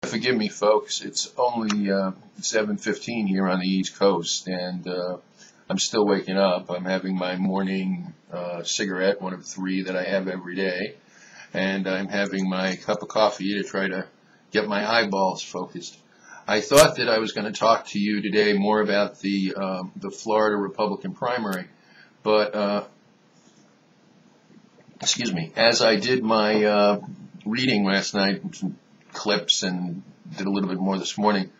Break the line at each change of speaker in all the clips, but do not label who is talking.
Forgive me, folks. It's only 7:15 here on the East Coast, and I'm still waking up. I'm having my morning cigarette, one of three that I have every day, and I'm having my cup of coffee to try to get my eyeballs focused. I thought that I was going to talk to you today more about the Florida Republican primary, but excuse me, as I did my reading last night, some clips, and did a little bit more this morning,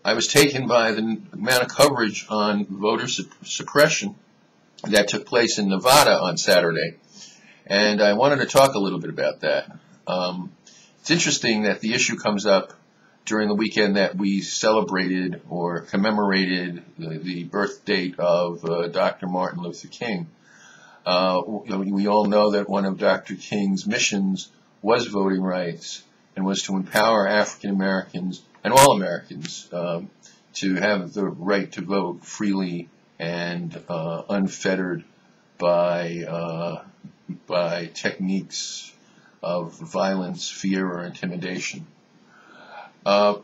I was taken by the amount of coverage on voter suppression that took place in Nevada on Saturday, and I wanted to talk a little bit about that. It's interesting that the issue comes up during the weekend that we celebrated or commemorated the birth date of Dr. Martin Luther King. We all know that one of Dr. King's missions was voting rights and was to empower African Americans and all Americans to have the right to vote freely and unfettered by techniques of violence, fear, or intimidation. All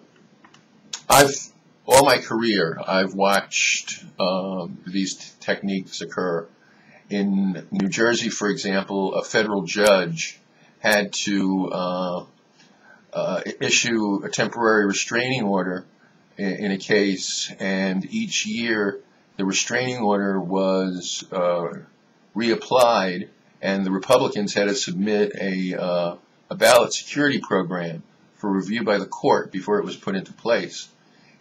my career, I've watched these techniques occur. In New Jersey, for example, a federal judge had to issue a temporary restraining order in a case, and each year the restraining order was reapplied, and the Republicans had to submit a ballot security program for review by the court before it was put into place.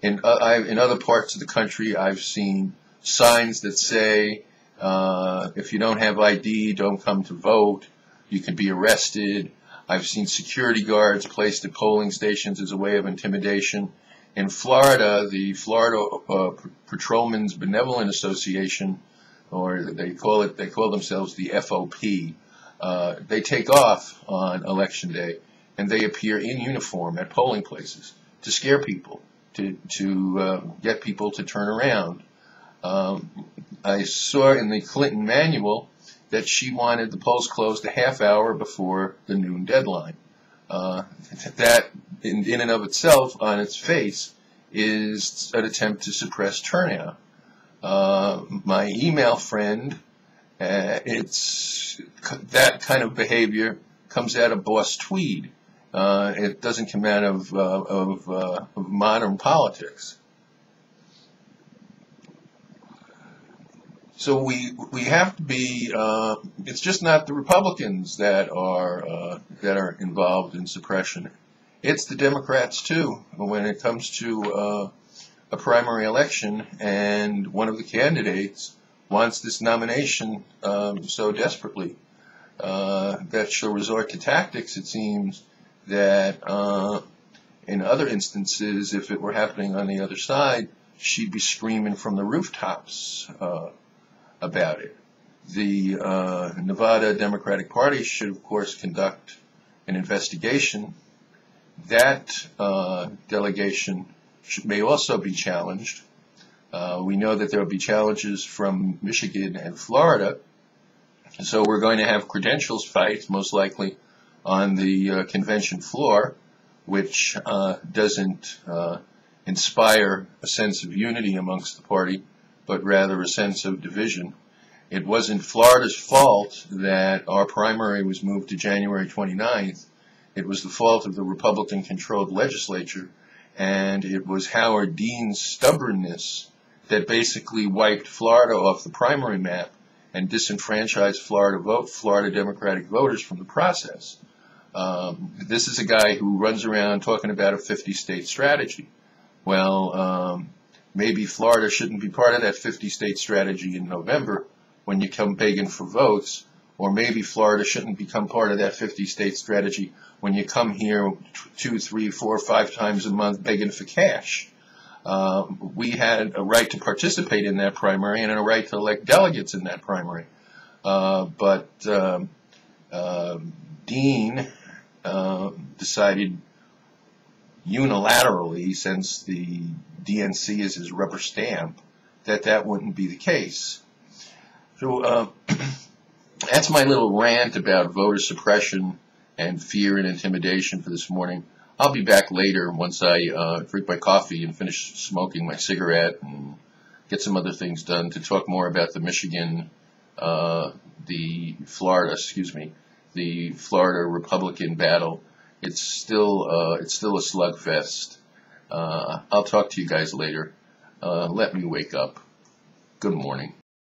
In other parts of the country, I've seen signs that say, if you don't have ID, don't come to vote. You can be arrested. I've seen security guards placed at polling stations as a way of intimidation. In Florida, the Florida Patrolmen's Benevolent Association, or they call themselves the FOP, they take off on Election Day, and they appear in uniform at polling places to scare people, to get people to turn around. I saw in the Clnton manual that she wanted the polls closed a half hour before the noon deadline. That, in and of itself, on its face, is an attempt to suppress turnout. My email friend, that kind of behavior comes out of Boss Tweed. It doesn't come out of modern politics. So we have to be. It's just not the Republicans that are involved in suppression. It's the Democrats too. When it comes to a primary election, and one of the candidates wants this nomination so desperately that she'll resort to tactics, it seems, that in other instances, if it were happening on the other side, she'd be screaming from the rooftops about it. The Nevada Democratic Party should, of course, conduct an investigation. That delegation may also be challenged. We know that there will be challenges from Michigan and Florida, so we're going to have credentials fights, most likely, on the convention floor, which doesn't inspire a sense of unity amongst the party, but rather a sense of division. It wasn't Florida's fault that our primary was moved to January 29th. It was the fault of the Republican-controlled legislature, and it was Howard Dean's stubbornness that basically wiped Florida off the primary map and disenfranchised Florida Democratic voters from the process. This is a guy who runs around talking about a 50-state strategy. Well, maybe Florida shouldn't be part of that 50-state strategy in November when you come begging for votes, or maybe Florida shouldn't become part of that 50-state strategy when you come here 2, 3, 4, 5 times a month begging for cash. We had a right to participate in that primary and a right to elect delegates in that primary. But Dean decided unilaterally, since the DNC is his rubber stamp, that wouldn't be the case. So that's my little rant about voter suppression and fear and intimidation for this morning. I'll be back later once I drink my coffee and finish smoking my cigarette and get some other things done to talk more about the the Florida Republican battle. It's still a slugfest. I'll talk to you guys later. Let me wake up. Good morning.